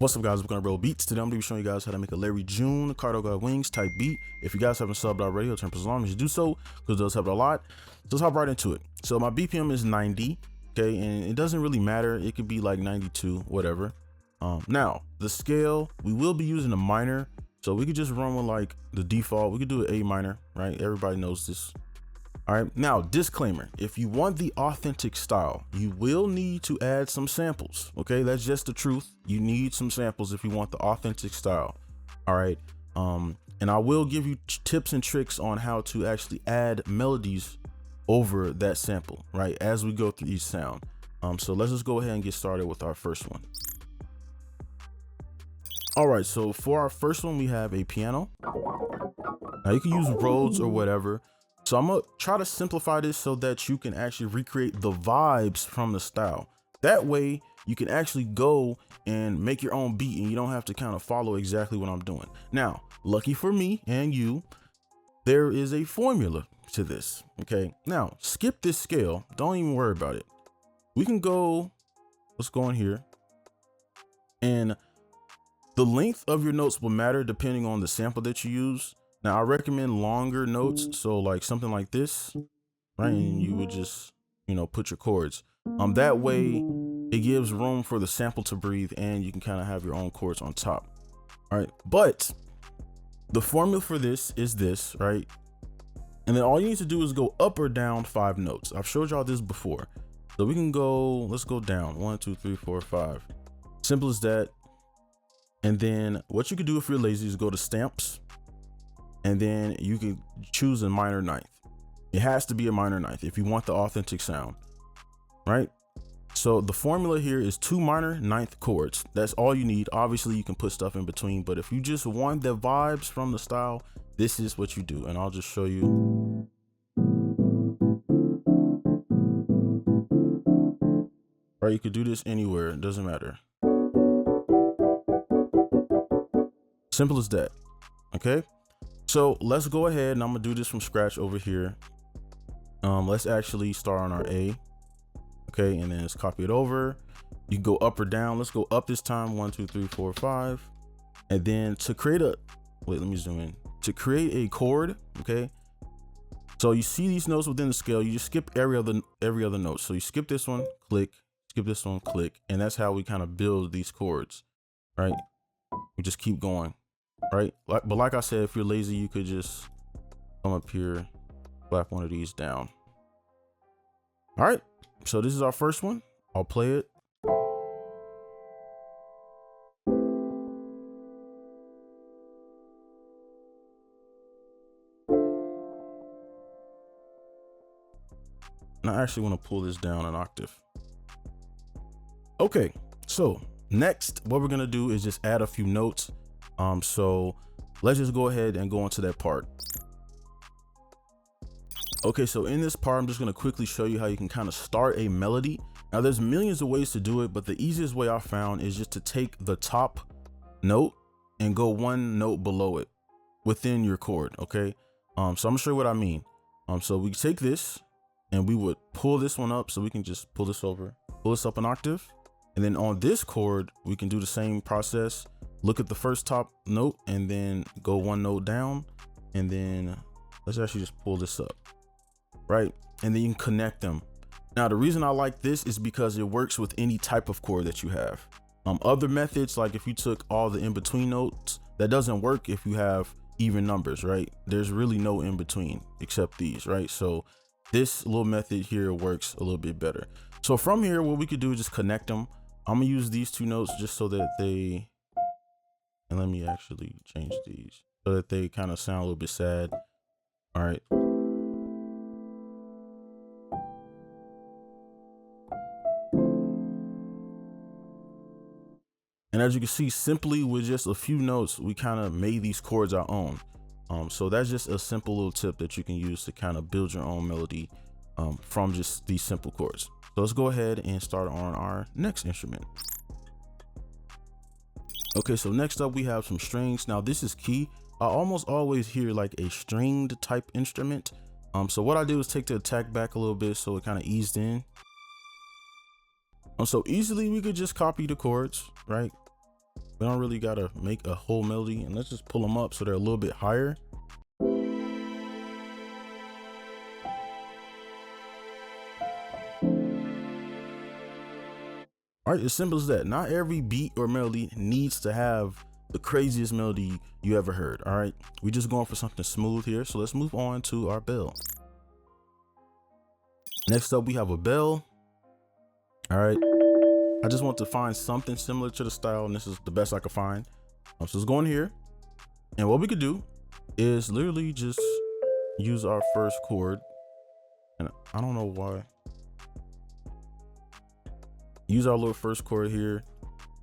What's up, guys? We're gonna roll beats. Today I'm gonna be showing you guys how to make a Larry June Cardo got wings type beat. If you guys haven't subbed already, I'll turn plus alarm. You should do so because it does help a lot. So let's hop right into it. So my BPM is 90, okay, and it doesn't really matter. It could be like 92, whatever. Now the scale, we will be using a minor, so we could just run with like the default. We could do an A minor, right? Everybody knows this. All right, now disclaimer, if you want the authentic style, you will need to add some samples. Okay, that's just the truth. You need some samples if you want the authentic style. All right, and I will give you tips and tricks on how to actually add melodies over that sample, right, as we go through each sound. So let's just go ahead and get started with our first one. All right, so for our first one, we have a piano. Now you can use Rhodes or whatever. So I'm gonna try to simplify this so that you can actually recreate the vibes from the style. That way you can actually go and make your own beat and you don't have to kind of follow exactly what I'm doing. Now, lucky for me and you, there is a formula to this. Okay, now skip this scale. Don't even worry about it. We can go, let's go in here, and the length of your notes will matter depending on the sample that you use. Now I recommend longer notes, so like something like this, right? And you would just, you know, put your chords. That way it gives room for the sample to breathe and you can kind of have your own chords on top. All right, but the formula for this is this, right? And then all you need to do is go up or down 5 notes. I've showed y'all this before. So we can go, let's go down 1, 2, 3, 4, 5. Simple as that. And then what you could do if you're lazy is go to stamps. And then you can choose a minor ninth. It has to be a minor ninth if you want the authentic sound, right? So the formula here is 2 minor ninth chords. That's all you need. Obviously you can put stuff in between, but if you just want the vibes from the style, this is what you do. And I'll just show you. Right, you could do this anywhere, it doesn't matter. Simple as that, okay? So let's go ahead and I'm gonna do this from scratch over here. Let's actually start on our A. Okay, and then let's copy it over. You can go up or down. Let's go up this time. 1, 2, 3, 4, 5. And then to create a, wait, let me zoom in. To create a chord, okay? So you see these notes within the scale, you just skip every other note. So you skip this one, click, skip this one, click. And that's how we kind of build these chords, right? We just keep going. Right, but like I said, if you're lazy, you could just come up here, slap one of these down. All right, so this is our first one. I'll play it. And I actually want to pull this down an octave. Okay, so next, what we're gonna do is just add a few notes. So let's just go ahead and go into that part. Okay, so in this part, I'm just gonna quickly show you how you can kind of start a melody. Now there's millions of ways to do it, but the easiest way I found is just to take the top note and go 1 note below it within your chord, okay? So I'm gonna show you what I mean. So we take this and we would pull this one up, so we can just pull this over, pull this up an octave. And then on this chord, we can do the same process. Look at the first top note and then go 1 note down. And then let's actually just pull this up, right? And then you can connect them. Now, the reason I like this is because it works with any type of chord that you have. Other methods, like if you took all the in-between notes, that doesn't work if you have even numbers, right? There's really no in-between except these, right? So this little method here works a little bit better. So from here, what we could do is just connect them. I'm gonna use these 2 notes just so that they, and let me actually change these so that they kind of sound a little bit sad. All right. And as you can see, simply with just a few notes, we kind of made these chords our own. So that's just a simple little tip that you can use to kind of build your own melody from just these simple chords. So let's go ahead and start on our next instrument. Okay, so next up we have some strings. Now this is key. I almost always hear like a stringed type instrument. So what I did was take the attack back a little bit so it kind of eased in. So easily we could just copy the chords, right? We don't really gotta make a whole melody, and let's just pull them up so they're a little bit higher. All right, as simple as that. Not every beat or melody needs to have the craziest melody you ever heard. All right, we're just going for something smooth here. So let's move on to our bell. Next up, we have a bell. All right, I just want to find something similar to the style, and this is the best I could find. So let's go in here, and what we could do is literally just use our first chord. And I don't know why. Use our little first chord here.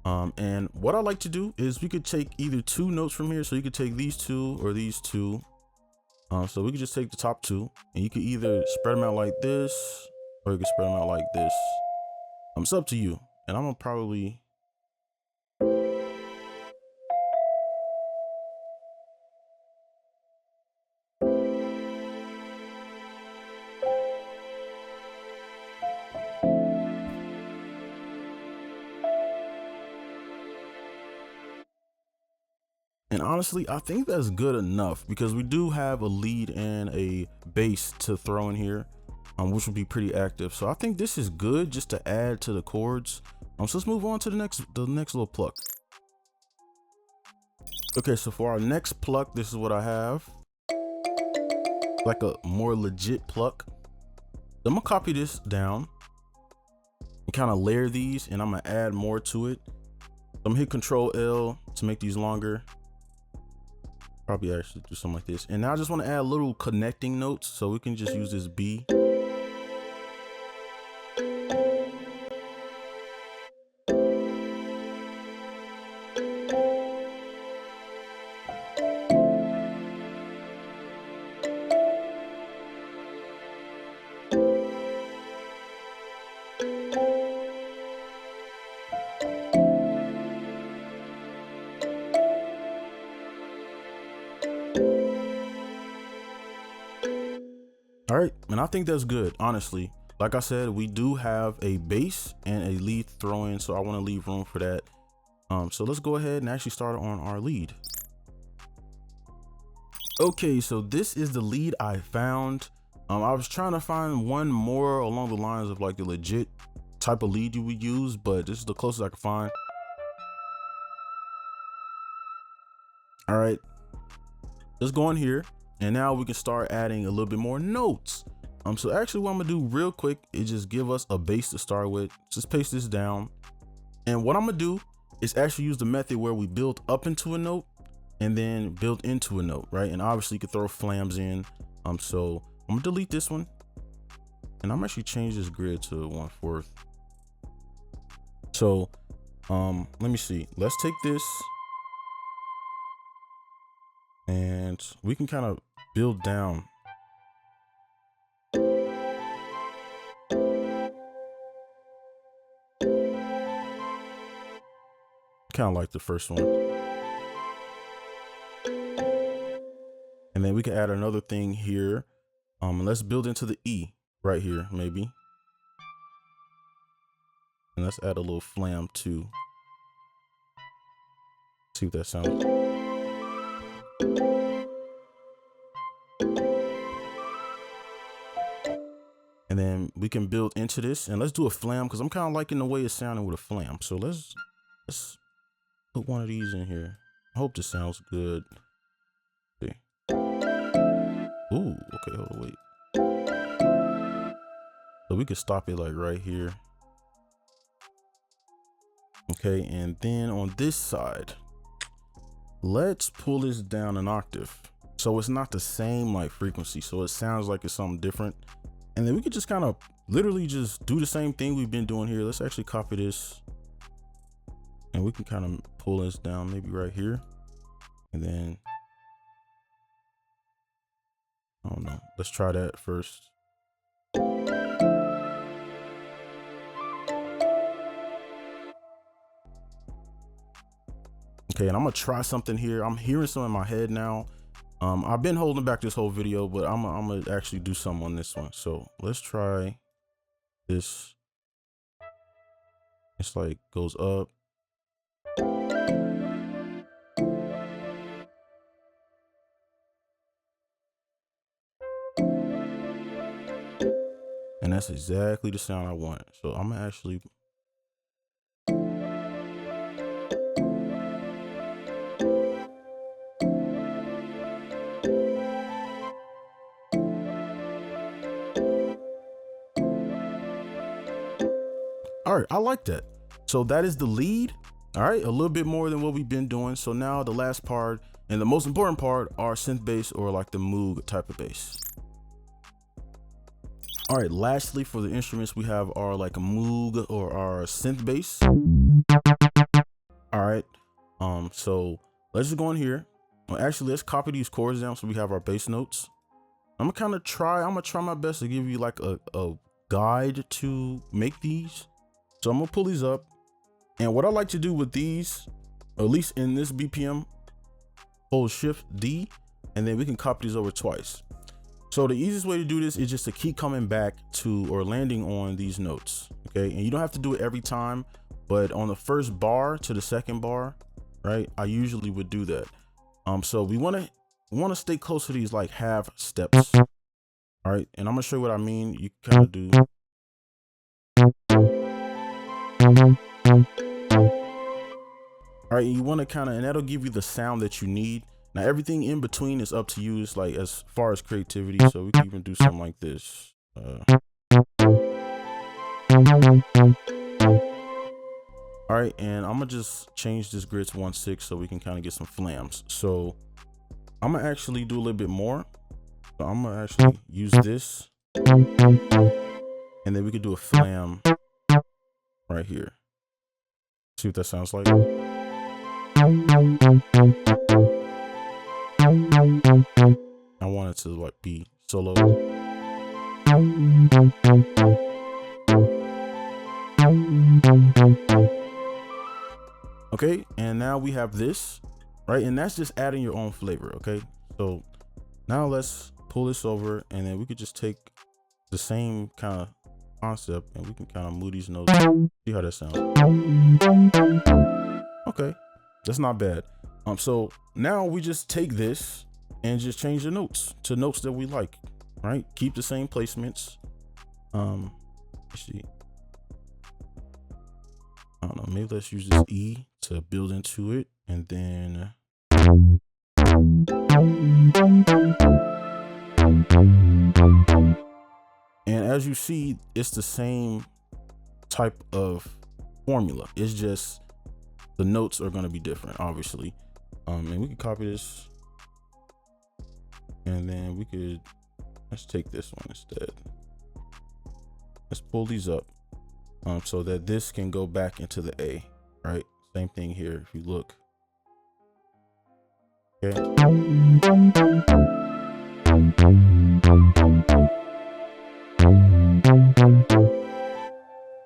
And what I like to do is we could take either two notes from here. So you could take these two or these two. So we could just take the top two, and you could either spread them out like this, or you could spread them out like this. It's up to you. And I'm gonna probably, and honestly, I think that's good enough because we do have a lead and a bass to throw in here, which would be pretty active. So I think this is good just to add to the chords. So let's move on to the next little pluck. Okay, so for our next pluck, this is what I have. Like a more legit pluck. I'm gonna copy this down and kind of layer these, and I'm gonna add more to it. I'm gonna hit Control L to make these longer. Probably actually do something like this. And now I just want to add little connecting notes, so we can just use this B. All right, and I think that's good, honestly. Like I said, we do have a bass and a lead throw in, so I want to leave room for that. So let's go ahead and actually start on our lead. Okay, so this is the lead I found. I was trying to find one more along the lines of like the legit type of lead you would use, but this is the closest I could find. All right, let's go in here. And now we can start adding a little bit more notes. So actually what I'm gonna do real quick is just give us a bass to start with. Just paste this down. And what I'm gonna do is actually use the method where we build up into a note and then build into a note, right? And obviously you could throw flams in. So I'm gonna delete this one, and I'm actually change this grid to 1/4. So let me see. Let's take this, and we can kind of build down. Kind of like the first one. And then we can add another thing here. Let's build into the E right here, maybe. And let's add a little flam too. See what that sounds like. And then we can build into this, and let's do a flam because I'm kind of liking the way it's sounding with a flam. So let's put one of these in here. I hope this sounds good. See. Ooh, okay, hold on, wait. So we could stop it like right here. Okay, and then on this side, let's pull this down an octave. So it's not the same like frequency. So it sounds like it's something different. And then we could just kind of literally just do the same thing we've been doing here. Let's actually copy this. And we can kind of pull this down maybe right here. And then, I don't know. Let's try that first. Okay, and I'm gonna try something here. I'm hearing some in my head now. I've been holding back this whole video, but I'm gonna actually do something on this one. So let's try this. It's like goes up. And that's exactly the sound I want. So I'm gonna actually. All right, I like that. So that is the lead. All right, a little bit more than what we've been doing. So now the last part and the most important part are synth bass, or like the Moog type of bass. All right, lastly, for the instruments, we have our like a Moog or our synth bass. All right, so let's just go in here. Well, actually, let's copy these chords down so we have our bass notes. I'm gonna try my best to give you like a guide to make these. So I'm gonna pull these up. And what I like to do with these, at least in this BPM, hold Shift D, and then we can copy these over twice. So the easiest way to do this is just to keep coming back to or landing on these notes, okay? And you don't have to do it every time, but on the first bar to the second bar, right? I usually would do that. So we wanna stay close to these like half steps, all right? And I'm gonna show you what I mean. You kind of do. All right, you want to kind of, and that'll give you the sound that you need. Now everything in between is up to you. It's like as far as creativity. So we can even do something like this. All right, and I'm gonna just change this grid to 1/6 so we can kind of get some flams. So I'm gonna actually do a little bit more. So I'm gonna actually use this, and then we could do a flam right here. See what that sounds like. I want it to like be solo. Okay, and now we have this, right? And that's just adding your own flavor, okay? So now let's pull this over, and then we could just take the same kind of concept and we can kind of move these notes. See how that sounds. Okay, that's not bad. So now we just take this and just change the notes to notes that we like, right? Keep the same placements. Let's see. I don't know, maybe let's use this E to build into it, and then and as you see, it's the same type of formula. It's just the notes are going to be different, obviously. And we can copy this, and then we could, let's take this one instead. Let's pull these up so that this can go back into the A, right? Same thing here if you look. Okay.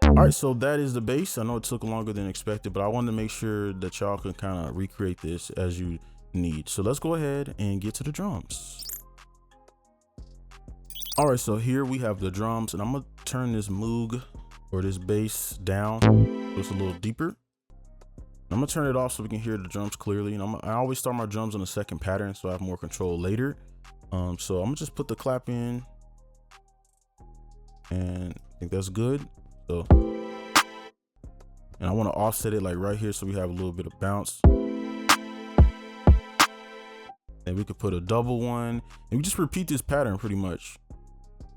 All right, so that is the bass. I know it took longer than expected, but I wanted to make sure that y'all can kind of recreate this as you need. So let's go ahead and get to the drums. All right, so here we have the drums, and I'm gonna turn this Moog or this bass down so it's a little deeper. I'm gonna turn it off so we can hear the drums clearly. And I always start my drums on the second pattern so I have more control later. So I'm gonna just put the clap in, and I think that's good. So, and I want to offset it like right here so we have a little bit of bounce. And we could put a double one, and we just repeat this pattern pretty much.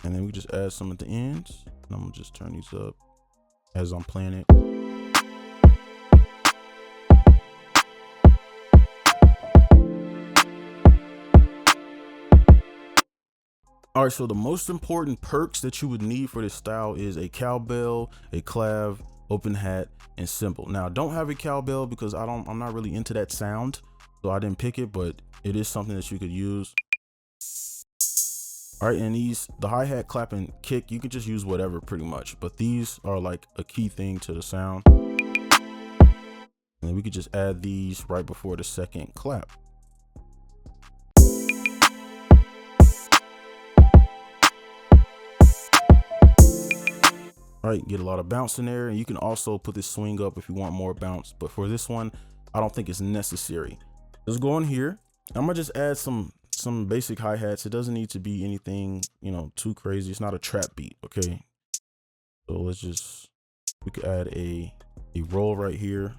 And then we just add some at the ends. And I'm gonna just turn these up as I'm playing it. All right, so the most important perks that you would need for this style is a cowbell, a clav, open hat, and cymbal. Now, don't have a cowbell because I'm not really into that sound, so I didn't pick it, but it is something that you could use. All right, and the hi-hat, clap, and kick, you can just use whatever pretty much, but these are like a key thing to the sound. And then we could just add these right before the second clap. All right, get a lot of bounce in there, and you can also put this swing up if you want more bounce, but for this one, I don't think it's necessary. Let's go in here. I'm gonna just add some basic hi-hats. It doesn't need to be anything, you know, too crazy. It's not a trap beat, okay? So we could add a roll right here.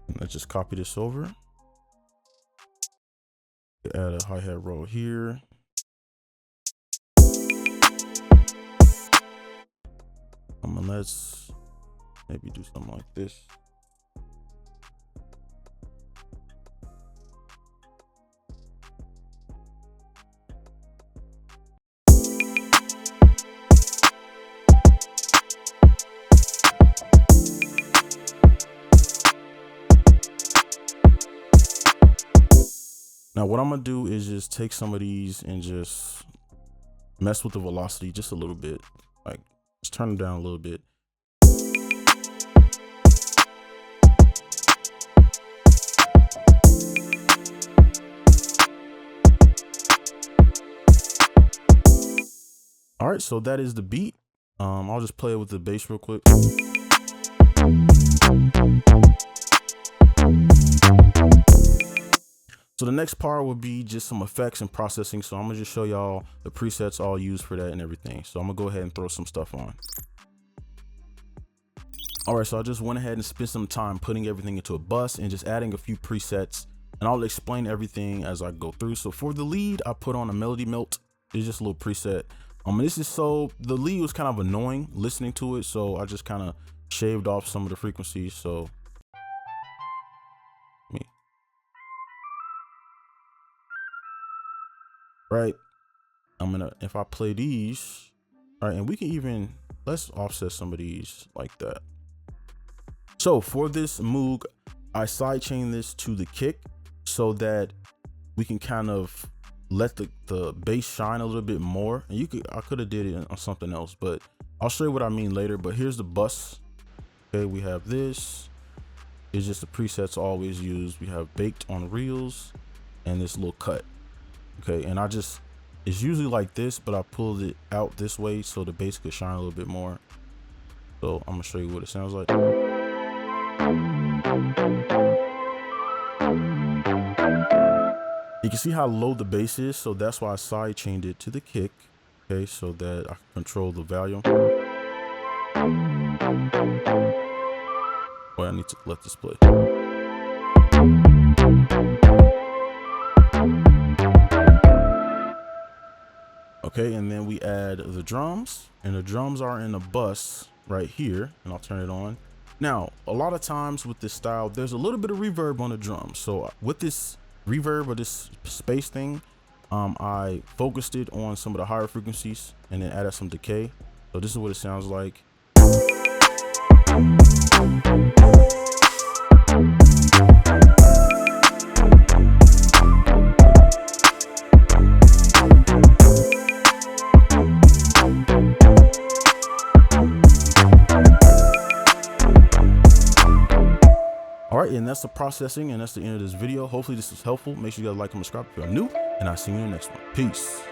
And let's just copy this over. Add a hi-hat roll here. And let's maybe do something like this. Now what I'm gonna do is just take some of these and just mess with the velocity just a little bit. Like just turn them down a little bit. All right, so that is the beat. I'll just play it with the bass real quick. So the next part will be just some effects and processing. So I'm gonna just show y'all the presets I'll use for that and everything. So I'm gonna go ahead and throw some stuff on. All right, so I just went ahead and spent some time putting everything into a bus and just adding a few presets, and I'll explain everything as I go through. So for the lead, I put on a melody melt. It's just a little preset. The lead was kind of annoying listening to it, so I just kind of shaved off some of the frequencies. So right, if I play these, all right, and we can let's offset some of these like that. So for this Moog, I sidechain this to the kick so that we can kind of let the bass shine a little bit more. And I could have did it on something else, but I'll show you what I mean later. But here's the bus. Okay, we have this. It's just the presets I always use. We have baked on reels and this little cut. Okay, and it's usually like this, but I pulled it out this way so the bass could shine a little bit more. So I'm gonna show you what it sounds like. You can see how low the bass is, so that's why I side chained it to the kick. Okay, so that I can control the volume. Well, I need to let this play. Okay, and then we add the drums, and the drums are in the bus right here, and I'll turn it on. Now, a lot of times with this style, there's a little bit of reverb on the drums. So with this reverb or this space thing, I focused it on some of the higher frequencies and then added some decay. So this is what it sounds like. All right, and that's the processing, and that's the end of this video. Hopefully this was helpful. Make sure you guys like and subscribe if you're new, and I'll see you in the next one. Peace.